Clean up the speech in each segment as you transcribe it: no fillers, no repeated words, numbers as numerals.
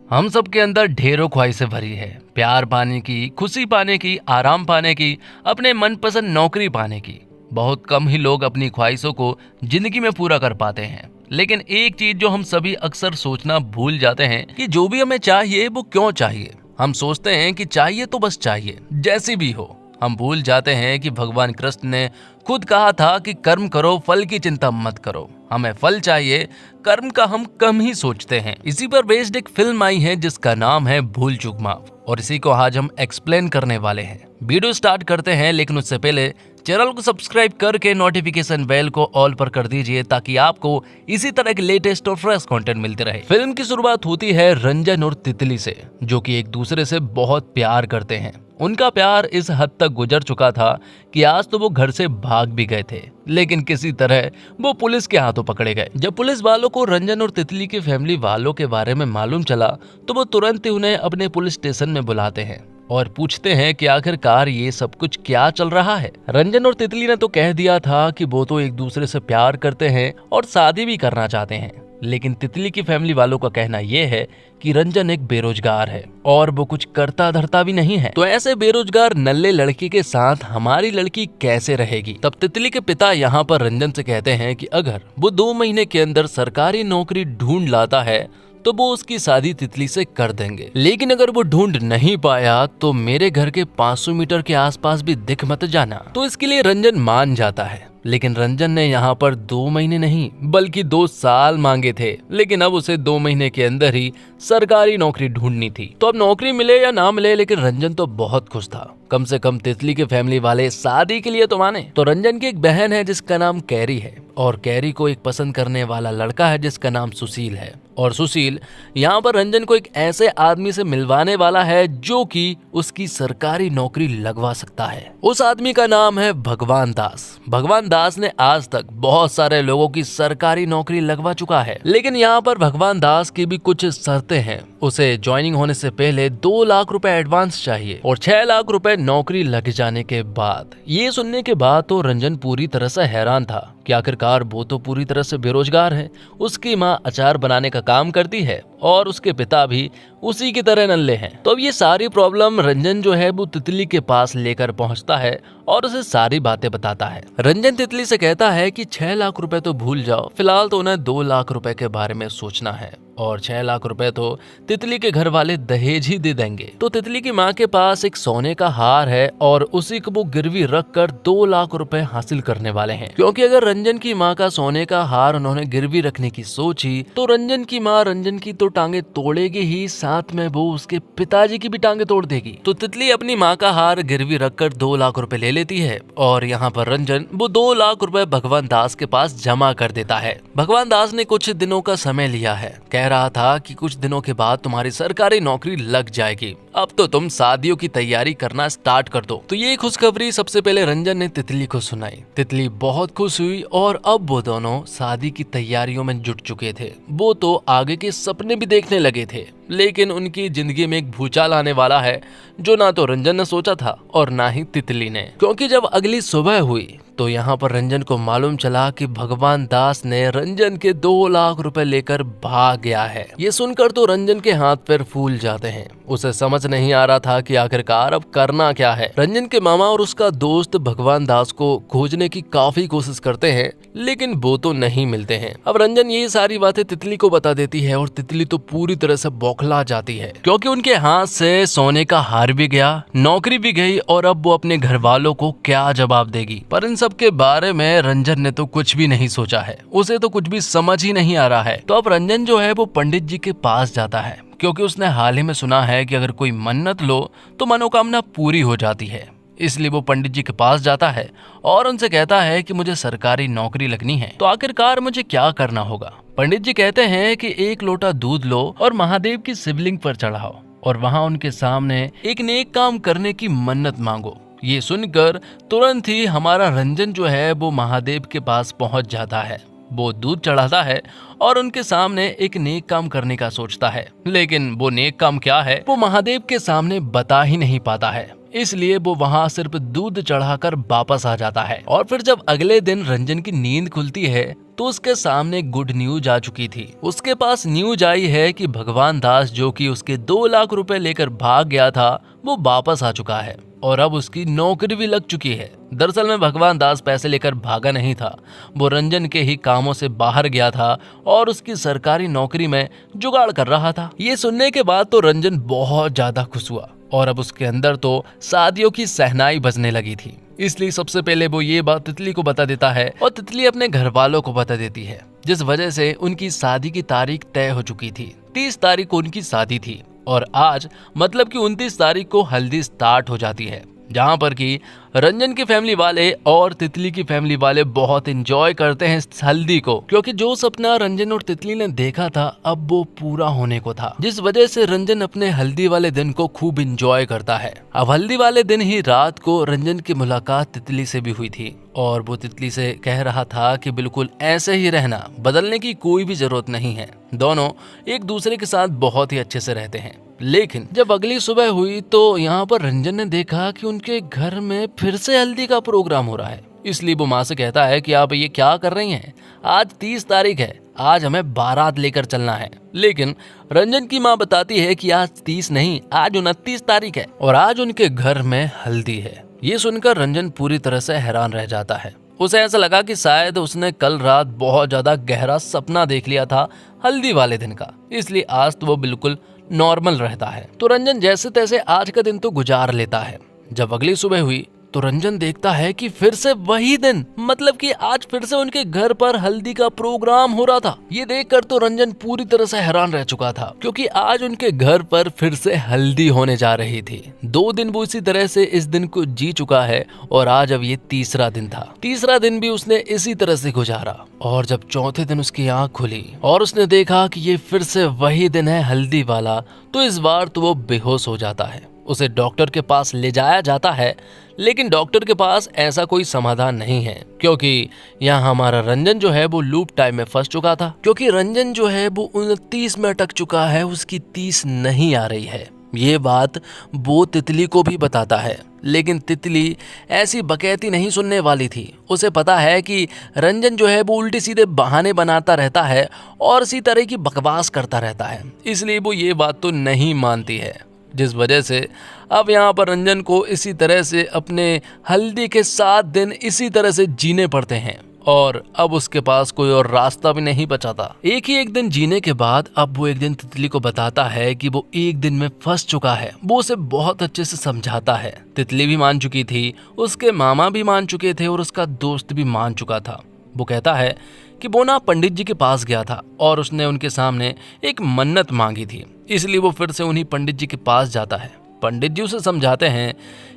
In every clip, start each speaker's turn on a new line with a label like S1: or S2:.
S1: हम सब के अंदर ढेरों ख्वाहिशें भरी है। प्यार पाने की, खुशी पाने की, आराम पाने की, अपने मनपसंद नौकरी पाने की। बहुत कम ही लोग अपनी ख्वाहिशों को जिंदगी में पूरा कर पाते हैं। लेकिन एक चीज जो हम सभी अक्सर सोचना भूल जाते हैं कि जो भी हमें चाहिए वो क्यों चाहिए। हम सोचते हैं कि चाहिए तो बस चाहिए, जैसी भी हो। हम भूल जाते हैं कि भगवान कृष्ण ने खुद कहा था कि कर्म करो, फल की चिंता मत करो। हमें फल चाहिए, कर्म का हम कम ही सोचते हैं। इसी पर बेस्ड एक फिल्म आई है जिसका नाम है भूल चूक माफ, और इसी को आज हम एक्सप्लेन करने वाले हैं। वीडियो स्टार्ट करते हैं, लेकिन उससे पहले चैनल को सब्सक्राइब करके नोटिफिकेशन बेल को ऑल पर कर दीजिए ताकि आपको इसी तरह के लेटेस्ट और फ्रेश कंटेंट मिलते रहे। फिल्म की शुरुआत होती है रंजन और तितली से, जो कि एक दूसरे से बहुत प्यार करते हैं। उनका प्यार इस हद तक गुजर चुका था कि आज तो वो घर से भाग भी गए थे, लेकिन किसी तरह वो पुलिस के हाथों पकड़े गए। जब पुलिस वालों को रंजन और तितली की फैमिली वालों के बारे में मालूम चला तो वो तुरंत ही उन्हें अपने पुलिस स्टेशन में बुलाते हैं और पूछते हैं कि आखिरकार ये सब कुछ क्या चल रहा है। रंजन और तितली ने तो कह दिया था कि वो तो एक दूसरे से प्यार करते हैं और शादी भी करना चाहते हैं, लेकिन तितली की फैमिली वालों का कहना यह है कि रंजन एक बेरोजगार है और वो कुछ करता धरता भी नहीं है। तो ऐसे बेरोजगार नल्ले लड़की के साथ हमारी लड़की कैसे रहेगी। तब तितली के पिता यहाँ पर रंजन से कहते हैं कि अगर वो 2 महीने के अंदर सरकारी नौकरी ढूंढ लाता है तो वो उसकी शादी तितली से कर देंगे, लेकिन अगर वो ढूंढ नहीं पाया तो मेरे घर के 500 मीटर के आसपास भी दिख मत जाना। तो इसके लिए रंजन मान जाता है, लेकिन रंजन ने यहाँ पर 2 महीने नहीं बल्कि 2 साल मांगे थे। लेकिन अब उसे 2 महीने के अंदर ही सरकारी नौकरी ढूंढनी थी। तो अब नौकरी मिले या ना मिले, लेकिन रंजन तो बहुत खुश था। कम से कम तितली के फैमिली वाले शादी के लिए तो माने। तो रंजन की एक बहन है जिसका नाम कैरी है, और कैरी को एक पसंद करने वाला लड़का है जिसका नाम सुशील है। और सुशील यहाँ पर रंजन को एक ऐसे आदमी से मिलवाने वाला है जो कि उसकी सरकारी नौकरी लगवा सकता है। उस आदमी का नाम है भगवान दास। भगवान दास ने आज तक बहुत सारे लोगों की सरकारी नौकरी लगवा चुका है, लेकिन यहाँ पर भगवान दास की भी कुछ शर्तें हैं। उसे ज्वाइनिंग होने से पहले 2 लाख रुपए एडवांस चाहिए और 6 लाख रुपए नौकरी लग जाने के बाद। ये सुनने के बाद तो रंजन पूरी तरह से हैरान था कि आखिरकार वो तो पूरी तरह से बेरोजगार है। उसकी माँ अचार बनाने का काम करती है और उसके पिता भी उसी की तरह नल्ले हैं। तो अब ये सारी प्रॉब्लम रंजन जो है वो तितली के पास लेकर पहुंचता है और उसे सारी बातें बताता है। रंजन तितली से कहता है कि 6 लाख रुपए तो भूल जाओ, फिलहाल तो उन्हें 2 लाख रुपए के बारे में सोचना है, और 6 लाख रुपए तो तितली के घर वाले दहेज ही दे देंगे। तो तितली की माँ के पास एक सोने का हार है और उसी को वो गिरवी रख कर 2 लाख रुपए हासिल करने वाले हैं। क्योंकि अगर रंजन की माँ का सोने का हार उन्होंने गिरवी रखने की सोची तो रंजन की माँ रंजन की तो टांगे तोड़ेगी ही, साथ में वो उसके पिताजी की भी टांगे तोड़ देगी। तो तितली अपनी माँ का हार गिरवी रखकर 2 लाख रुपए ले लेती है और यहाँ पर रंजन वो 2 लाख रुपए भगवान दास के पास जमा कर देता है। भगवान दास ने कुछ दिनों का समय लिया है, कह रहा था कि कुछ दिनों के बाद तुम्हारी सरकारी नौकरी लग जाएगी, अब तो तुम शादियों की तैयारी करना स्टार्ट कर दो। तो ये खुशखबरी सबसे पहले रंजन ने तितली को सुनाई। तितली बहुत खुश हुई और अब वो दोनों शादी की तैयारियों में जुट चुके थे। वो तो आगे के सपने भी देखने लगे थे, लेकिन उनकी जिंदगी में एक भूचाल आने वाला है जो ना तो रंजन ने सोचा था और ना ही तितली ने। क्योंकि जब अगली सुबह हुई तो यहाँ पर रंजन को मालूम चला कि भगवान दास ने रंजन के 2 लाख रुपए लेकर भाग गया है। ये सुनकर तो रंजन के हाथ पैर फूल जाते हैं। उसे समझ नहीं आ रहा था कि आखिरकार अब करना क्या है। रंजन के मामा और उसका दोस्त भगवान दास को खोजने की काफी कोशिश करते हैं, लेकिन वो तो नहीं मिलते हैं। अब रंजन ये सारी बातें तितली को बता देती है और तितली तो पूरी तरह से बौखला जाती है, क्योंकि उनके हाथ से सोने का हार भी गया, नौकरी भी गई, और अब वो अपने घर वालों को क्या जवाब देगी। पर इन सब के बारे में रंजन ने तो कुछ भी नहीं सोचा है, उसे तो कुछ भी समझ ही नहीं आ रहा है। तो अब रंजन जो है वो पंडित जी के पास जाता है, क्योंकि उसने हाल ही में सुना है कि अगर कोई मन्नत लो तो मनोकामना पूरी हो जाती है। इसलिए वो पंडित जी के पास जाता है और उनसे कहता है कि मुझे सरकारी नौकरी लगनी है, तो आखिरकार मुझे क्या करना होगा। पंडित जी कहते हैं कि 1 लोटा दूध लो और महादेव की शिवलिंग पर चढ़ाओ और वहां उनके सामने एक नेक काम करने की मन्नत मांगो। ये सुनकर तुरंत ही हमारा रंजन जो है वो महादेव के पास पहुंच जाता है। वो दूध चढ़ाता है और उनके सामने एक नेक काम करने का सोचता है, लेकिन वो नेक काम क्या है वो महादेव के सामने बता ही नहीं पाता है। इसलिए वो वहाँ सिर्फ दूध चढ़ाकर वापस आ जाता है। और फिर जब अगले दिन रंजन की नींद खुलती है तो उसके सामने गुड न्यूज आ चुकी थी। उसके पास न्यूज आई है कि भगवान दास, जो कि उसके 2 लाख रुपए लेकर भाग गया था, वो वापस आ चुका है और अब उसकी नौकरी भी लग चुकी है। दरअसल में भगवान दास पैसे लेकर भागा नहीं था, वो रंजन के ही कामों से बाहर गया था और उसकी सरकारी नौकरी में जुगाड़ कर रहा था। ये सुनने के बाद तो रंजन बहुत ज्यादा खुश हुआ और अब उसके अंदर तो शादियों की सहनाई बजने लगी थी। इसलिए सबसे पहले वो ये बात तितली को बता देता है और तितली अपने घर वालों को बता देती है, जिस वजह से उनकी शादी की तारीख तय हो चुकी थी। 30 तारीख को उनकी शादी थी और आज मतलब कि 29 तारीख को हल्दी स्टार्ट हो जाती है, जहाँ पर कि रंजन की फैमिली वाले और तितली की फैमिली वाले बहुत एंजॉय करते हैं इस हल्दी को, क्योंकि जो सपना रंजन और तितली ने देखा था अब वो पूरा होने को था, जिस वजह से रंजन अपने हल्दी वाले दिन को खूब एंजॉय करता है। अब हल्दी वाले दिन ही रात को रंजन की मुलाकात तितली से भी हुई थी और वो तितली से कह रहा था कि बिल्कुल ऐसे ही रहना, बदलने की कोई भी जरूरत नहीं है, दोनों एक दूसरे के साथ बहुत ही अच्छे से रहते हैं। लेकिन जब अगली सुबह हुई तो यहाँ पर रंजन ने देखा कि उनके घर में फिर से हल्दी का प्रोग्राम हो रहा है। इसलिए वो माँ से कहता है कि आप ये क्या कर रही हैं, आज 30 तारीख है, आज हमें बारात लेकर चलना है। लेकिन रंजन की माँ बताती है कि आज 30 नहीं, आज 29 तारीख है और आज उनके घर में हल्दी है। ये सुनकर रंजन पूरी तरह से हैरान रह जाता है। उसे ऐसा लगा कि शायद उसने कल रात बहुत ज्यादा गहरा सपना देख लिया था हल्दी वाले दिन का, इसलिए आज तो वो बिल्कुल नॉर्मल रहता है। तो रंजन जैसे तैसे आज का दिन तो गुजार लेता है। जब अगली सुबह हुई तो रंजन देखता है कि फिर से वही दिन, मतलब कि आज फिर से उनके घर पर हल्दी का प्रोग्राम हो रहा था। ये देखकर तो रंजन पूरी तरह से हैरान रह चुका था, क्योंकि आज उनके घर पर फिर से हल्दी होने जा रही थी। 2 दिन वो इसी तरह से इस दिन को जी चुका है और आज अब ये तीसरा दिन था। तीसरा दिन भी उसने इसी तरह से गुजारा और जब चौथे दिन उसकी आंख खुली और उसने देखा कि ये फिर से वही दिन है हल्दी वाला, तो इस बार तो वो बेहोश हो जाता है। उसे डॉक्टर के पास ले जाया जाता है, लेकिन डॉक्टर के पास ऐसा कोई समाधान नहीं है, क्योंकि यहाँ हमारा रंजन जो है वो लूप टाइम में फंस चुका था। क्योंकि रंजन जो है वो 29 में अटक चुका है, उसकी 30 नहीं आ रही है। ये बात वो तितली को भी बताता है, लेकिन तितली ऐसी बकैती नहीं सुनने वाली थी। उसे पता है कि रंजन जो है वो उल्टे सीधे बहाने बनाता रहता है और इसी तरह की बकवास करता रहता है, इसलिए वो ये बात तो नहीं मानती है, जिस वजह से अब यहाँ पर रंजन को इसी तरह से अपने हल्दी के 7 दिन इसी तरह से जीने पड़ते हैं और अब उसके पास कोई और रास्ता भी नहीं बचा था। एक दिन जीने के बाद अब वो एक दिन तितली को बताता है कि वो एक दिन में फंस चुका है। वो उसे बहुत अच्छे से समझाता है। तितली भी मान चुकी थी, उसके मामा भी मान चुके थे और उसका दोस्त भी मान चुका था। वो कहता है कि वो ना पंडित जी के पास गया था और उसने उनके सामने एक मन्नत मांगी थी, इसलिए वो फिर से उन्हीं पंडित जी के पास जाता है। पंडित जी उसे समझाते हैं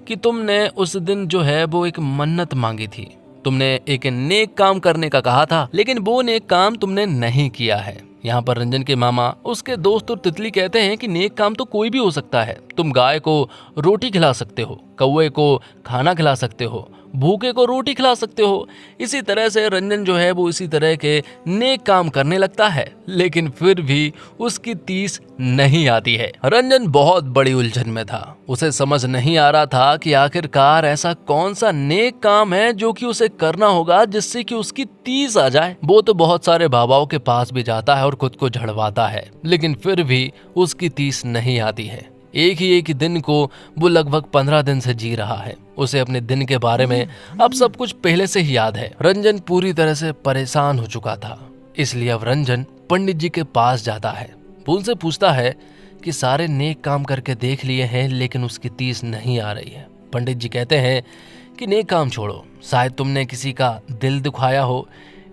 S1: कि तुमने उस दिन जो है वो एक मन्नत मांगी थी, तुमने एक नेक काम करने का कहा था, लेकिन वो नेक काम तुमने नहीं किया है। यहाँ पर रंजन के मामा, उसके दोस्त और तितली कहते हैं कि नेक काम तो कोई भी हो सकता है। तुम गाय को रोटी खिला सकते हो, कौवे को खाना खिला सकते हो, भूखे को रोटी खिला सकते हो। इसी तरह से रंजन जो है वो इसी तरह के नेक काम करने लगता है, लेकिन फिर भी उसकी 30 नहीं आती है। रंजन बहुत बड़ी उलझन में था। उसे समझ नहीं आ रहा था कि आखिरकार ऐसा कौन सा नेक काम है जो कि उसे करना होगा जिससे कि उसकी 30 आ जाए। वो तो बहुत सारे बाबाओं के पास भी जाता है और खुद को झड़वाता है, लेकिन फिर भी उसकी 30 नहीं आती है। एक ही दिन को वो लगभग 15 दिन से जी रहा है। उसे अपने दिन के बारे में अब सब कुछ पहले से ही याद है। रंजन पूरी तरह से परेशान हो चुका था, इसलिए अब रंजन पंडित जी के पास जाता है। वो उनसे पूछता है कि सारे नेक काम करके देख लिए हैं, लेकिन उसकी 30 नहीं आ रही है। पंडित जी कहते हैं कि नेक काम छोड़ो, शायद तुमने किसी का दिल दुखाया हो,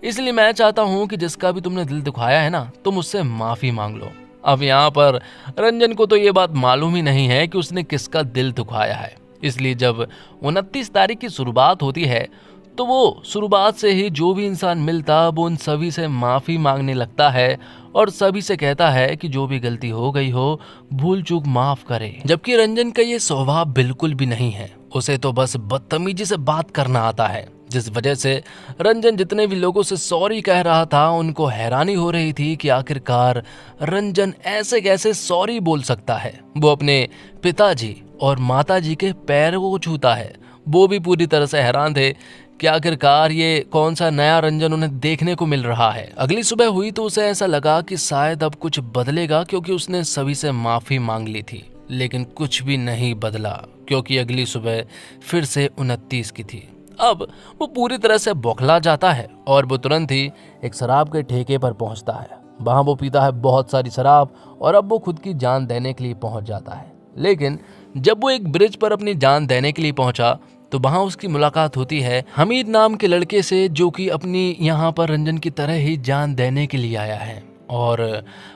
S1: इसलिए मैं चाहता हूँ कि जिसका भी तुमने दिल दुखाया है ना, तुम उससे माफी मांग लो। अब यहाँ पर रंजन को तो ये बात मालूम ही नहीं है कि उसने किसका दिल दुखाया है, इसलिए जब 29 तारीख की शुरुआत होती है तो वो शुरुआत से ही जो भी इंसान मिलता वो उन सभी से माफ़ी मांगने लगता है और सभी से कहता है कि जो भी गलती हो गई हो भूल चूक माफ़ करे। जबकि रंजन का ये स्वभाव बिल्कुल भी नहीं है, उसे तो बस बदतमीजी से बात करना आता है, जिस वजह से रंजन जितने भी लोगों से सॉरी कह रहा था उनको हैरानी हो रही थी कि आखिरकार रंजन ऐसे कैसे सॉरी बोल सकता है। वो अपने पिताजी और माता जी के पैरों को छूता है। वो भी पूरी तरह से हैरान थे कि आखिरकार ये कौन सा नया रंजन उन्हें देखने को मिल रहा है। अगली सुबह हुई तो उसे ऐसा लगा कि शायद अब कुछ बदलेगा, क्योंकि उसने सभी से माफी मांग ली थी। लेकिन कुछ भी नहीं बदला, क्योंकि अगली सुबह फिर से 29 की थी। अब वो पूरी तरह से बौखला जाता है और वो तुरंत ही एक शराब के ठेके पर पहुंचता है। वहां वो पीता है बहुत सारी शराब और अब वो खुद की जान देने के लिए पहुंच जाता है। लेकिन जब वो एक ब्रिज पर अपनी जान देने के लिए पहुंचा तो वहां उसकी मुलाकात होती है हमीद नाम के लड़के से, जो कि अपनी यहाँ पर रंजन की तरह ही जान देने के लिए आया है। और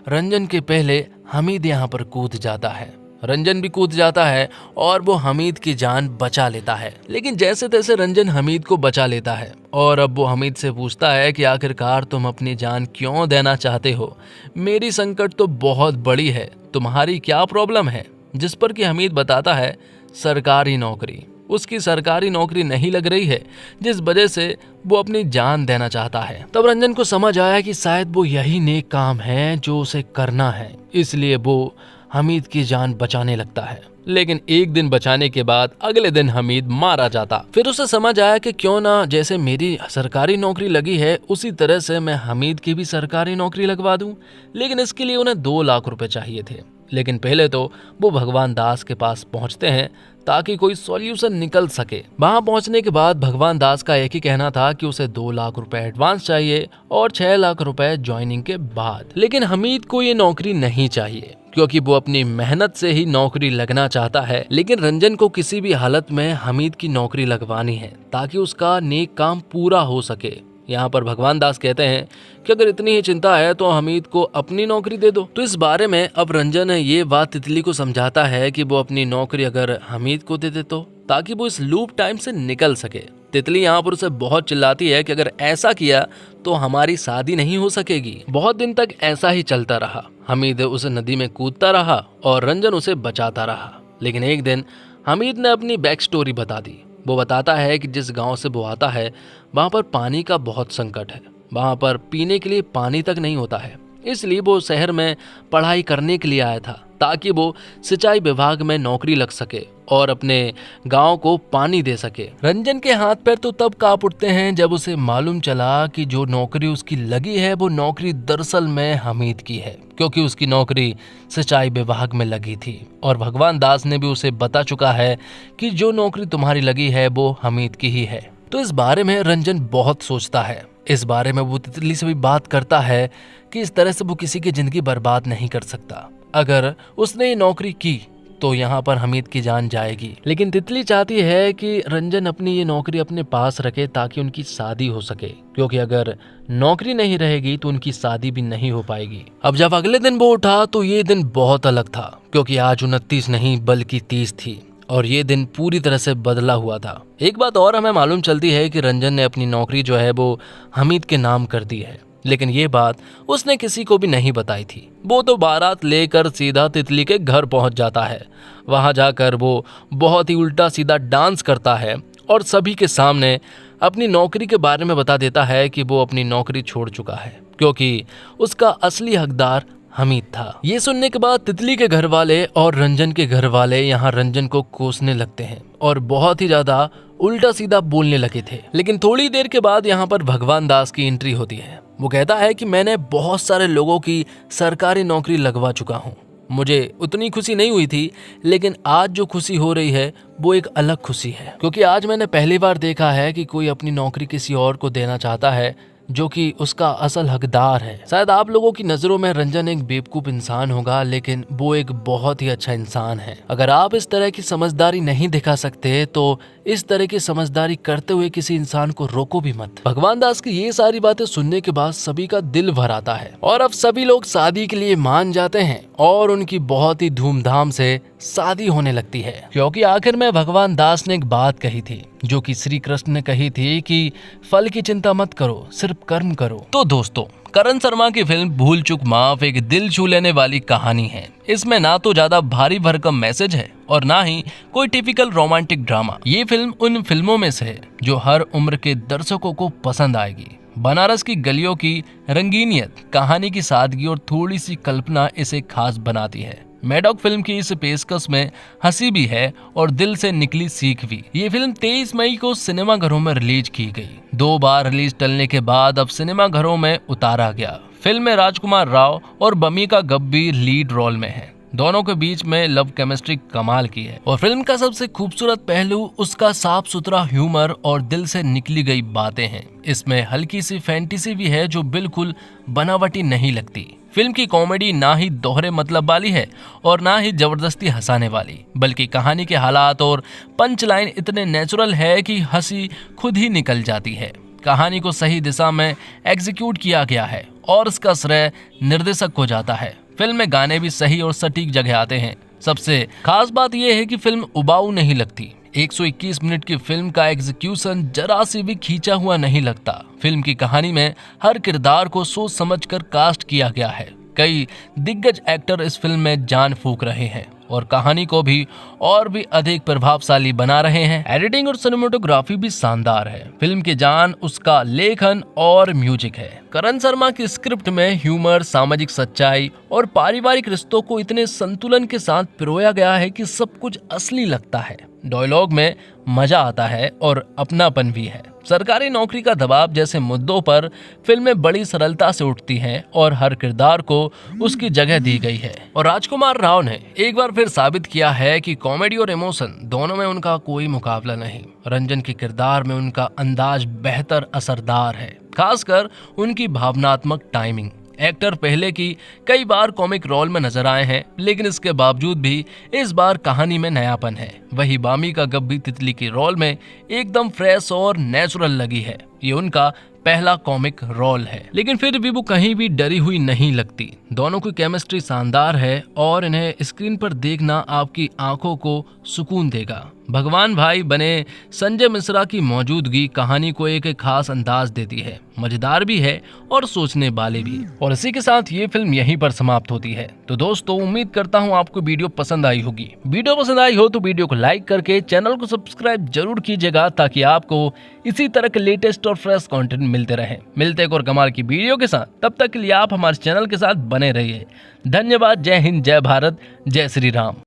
S1: रंजन के पहले हमीद यहाँ पर कूद जाता है। रंजन भी कूद जाता है और वो हमीद की जान बचा लेता है। लेकिन जैसे तैसे रंजन हमीद को बचा लेता है और अब वो हमीद से पूछता है कि आखिरकार तुम अपनी जान क्यों देना चाहते हो? मेरी संकट तो बहुत बड़ी है, तुम्हारी क्या प्रॉब्लम है? जिस पर कि हमीद बताता है सरकारी नौकरी। उसकी सरकारी नौकरी नहीं लग रही है, जिस वजह से वो अपनी जान देना चाहता है। तब रंजन को समझ आया कि शायद वो यही नेक काम है जो उसे करना है, इसलिए वो हमीद की जान बचाने लगता है। लेकिन एक दिन बचाने के बाद अगले दिन हमीद मारा जाता। फिर उसे समझ आया कि क्यों ना जैसे मेरी सरकारी नौकरी लगी है उसी तरह से मैं हमीद की भी सरकारी नौकरी लगवा दूं। लेकिन इसके लिए उन्हें 2 लाख रुपए चाहिए थे। लेकिन पहले तो वो भगवान दास के पास पहुंचते हैं ताकि कोई सॉल्यूशन निकल सके। वहां पहुंचने के बाद भगवान दास का एक ही कहना था कि उसे 2 लाख रुपए एडवांस चाहिए और 6 लाख रुपए ज्वाइनिंग के बाद। लेकिन हमीद को ये नौकरी नहीं चाहिए, क्योंकि वो अपनी मेहनत से ही नौकरी लगना चाहता है। लेकिन रंजन को किसी भी हालत में हमीद की नौकरी लगवानी है ताकि उसका नेक काम पूरा हो सके। यहाँ पर भगवान दास कहते हैं कि अगर इतनी ही चिंता है तो हमीद को अपनी नौकरी दे दो। तो इस बारे में अब रंजन ये बात तितली को समझाता है कि वो अपनी नौकरी अगर हमीद को दे दे तो, ताकि वो इस लूप टाइम से निकल सके। तितली यहाँ पर उसे बहुत चिल्लाती है कि अगर ऐसा किया तो हमारी शादी नहीं हो सकेगी। बहुत दिन तक ऐसा ही चलता रहा। हमीद उस नदी में कूदता रहा और रंजन उसे बचाता रहा। लेकिन एक दिन हमीद ने अपनी बैक स्टोरी बता दी। वो बताता है कि जिस गांव से वो आता है वहां पर पानी का बहुत संकट है। वहां पर पीने के लिए पानी तक नहीं होता है, इसलिए वो शहर में पढ़ाई करने के लिए आया था ताकि वो सिंचाई विभाग में नौकरी लग सके और अपने गांव को पानी दे सके। रंजन के हाथ पैर तो तब कांप उठते हैं जब उसे मालूम चला कि जो नौकरी उसकी लगी है वो नौकरी दरअसल में हमीद की है, क्योंकि उसकी नौकरी सिंचाई विभाग में लगी थी और भगवान दास ने भी उसे बता चुका है कि जो नौकरी तुम्हारी लगी है वो हमीद की ही है। तो इस बारे में रंजन बहुत सोचता है। इस बारे में वो तितली से भी बात करता है कि इस तरह से वो किसी की जिंदगी बर्बाद नहीं कर सकता। अगर उसने ये नौकरी की तो यहाँ पर हमीद की जान जाएगी। लेकिन तितली चाहती है कि रंजन अपनी ये नौकरी अपने पास रखे ताकि उनकी शादी हो सके, क्योंकि अगर नौकरी नहीं रहेगी तो उनकी शादी भी नहीं हो पाएगी। अब जब अगले दिन वो उठा तो ये दिन बहुत अलग था, क्योंकि आज 29 नहीं बल्कि 30 थी और ये दिन पूरी तरह से बदला हुआ था। एक बात और हमें मालूम चलती है कि रंजन ने अपनी नौकरी जो है वो हमीद के नाम कर दी है, लेकिन ये बात उसने किसी को भी नहीं बताई थी। वो तो बारात लेकर सीधा तितली के घर पहुंच जाता है। वहां जाकर वो बहुत ही उल्टा सीधा डांस करता है और सभी के सामने अपनी नौकरी के बारे में बता देता है कि वो अपनी नौकरी छोड़ चुका है, क्योंकि उसका असली हकदार हमीद था। ये सुनने के बाद तितली के घर वाले और रंजन के घर वाले यहाँ रंजन को कोसने लगते हैं और बहुत ही ज्यादा उल्टा सीधा बोलने लगे थे। लेकिन थोड़ी देर के बाद यहाँ पर भगवान दास की एंट्री होती है। वो कहता है कि मैंने बहुत सारे लोगों की सरकारी नौकरी लगवा चुका हूँ, मुझे उतनी खुशी नहीं हुई थी, लेकिन आज जो खुशी हो रही है वो एक अलग खुशी है, क्योंकि आज मैंने पहली बार देखा है कि कोई अपनी नौकरी किसी और को देना चाहता है जो कि उसका असल हकदार है। शायद आप लोगों की नजरों में रंजन एक बेवकूफ इंसान होगा, लेकिन वो एक बहुत ही अच्छा इंसान है। अगर आप इस तरह की समझदारी नहीं दिखा सकते तो इस तरह की समझदारी करते हुए किसी इंसान को रोको भी मत। भगवान दास की ये सारी बातें सुनने के बाद सभी का दिल भर आता है और अब सभी लोग शादी के लिए मान जाते हैं और उनकी बहुत ही धूमधाम से शादी होने लगती है, क्योंकि आखिर में भगवान दास ने एक बात कही थी जो कि श्री कृष्ण ने कही थी कि फल की चिंता मत करो, सिर्फ कर्म करो। तो दोस्तों, करण शर्मा की फिल्म भूल चूक माफ एक दिल छू लेने वाली कहानी है। इसमें ना तो ज्यादा भारी भरकम मैसेज है और ना ही कोई टिपिकल रोमांटिक ड्रामा। ये फिल्म उन फिल्मों में से है जो हर उम्र के दर्शकों को पसंद आएगी। बनारस की गलियों की रंगीनियत, कहानी की सादगी और थोड़ी सी कल्पना इसे खास बनाती है। मैडॉक फिल्म की इस पेशकश में हंसी भी है और दिल से निकली सीख भी। ये फिल्म 23 मई को सिनेमाघरों में रिलीज की गई। 2 बार रिलीज टलने के बाद अब सिनेमाघरों में उतारा गया। फिल्म में राजकुमार राव और बमीका गब्बी लीड रोल में हैं। दोनों के बीच में लव केमिस्ट्री कमाल की है और फिल्म का सबसे खूबसूरत पहलू उसका साफ सुथरा ह्यूमर और दिल से निकली गई बातें हैं। इसमें हल्की सी फैंटेसी भी है जो बिल्कुल बनावटी नहीं लगती। फिल्म की कॉमेडी ना ही दोहरे मतलब वाली है और ना ही जबरदस्ती हंसाने वाली, बल्कि कहानी के हालात और पंच लाइन इतने नेचुरल है कि हंसी खुद ही निकल जाती है। कहानी को सही दिशा में एग्जीक्यूट किया गया है और इसका श्रेय निर्देशक को जाता है। फिल्म में गाने भी सही और सटीक जगह आते हैं। सबसे खास बात यह है कि फिल्म उबाऊ नहीं लगती। 121 मिनट की फिल्म का एग्जीक्यूशन जरा सी भी खींचा हुआ नहीं लगता। फिल्म की कहानी में हर किरदार को सोच समझकर कास्ट किया गया है। कई दिग्गज एक्टर इस फिल्म में जान फूंक रहे हैं और कहानी को भी और भी अधिक प्रभावशाली बना रहे हैं। एडिटिंग और सिनेमेटोग्राफी भी शानदार है। फिल्म की जान उसका लेखन और म्यूजिक है। करण शर्मा की स्क्रिप्ट में ह्यूमर, सामाजिक सच्चाई और पारिवारिक रिश्तों को इतने संतुलन के साथ पिरोया गया है कि सब कुछ असली लगता है। डायलॉग में मजा आता है और अपनापन भी है। सरकारी नौकरी का दबाव जैसे मुद्दों पर फिल्में बड़ी सरलता से उठती हैं और हर किरदार को उसकी जगह दी गई है। और राजकुमार राव ने एक बार फिर साबित किया है कि कॉमेडी और इमोशन दोनों में उनका कोई मुकाबला नहीं। रंजन के किरदार में उनका अंदाज बेहतर असरदार है, खासकर उनकी भावनात्मक टाइमिंग। एक्टर पहले की कई बार कॉमिक रोल में नजर आए हैं, लेकिन इसके बावजूद भी इस बार कहानी में नयापन है। वही बमीका गब्बी तितली की रोल में एकदम फ्रेश और नेचुरल लगी है। ये उनका पहला कॉमिक रोल है, लेकिन फिर भी वो कहीं भी डरी हुई नहीं लगती। दोनों की केमिस्ट्री शानदार है और इन्हें स्क्रीन पर देखना आपकी आंखों को सुकून देगा। भगवान भाई बने संजय मिश्रा की मौजूदगी कहानी को एक खास अंदाज देती है। मजेदार भी है और सोचने वाले भी। और इसी के साथ ये फिल्म यहीं पर समाप्त होती है। तो दोस्तों, उम्मीद करता हूँ आपको वीडियो पसंद आई होगी। वीडियो पसंद आई हो तो वीडियो को लाइक करके चैनल को सब्सक्राइब जरूर कीजिएगा, ताकि आपको इसी तरह के लेटेस्ट और फ्रेश कंटेंट मिलते रहे। मिलते एक और कमाल की वीडियो के साथ। तब तक के लिए आप हमारे चैनल के साथ बने रहिए। धन्यवाद। जय हिंद, जय भारत, जय श्री राम।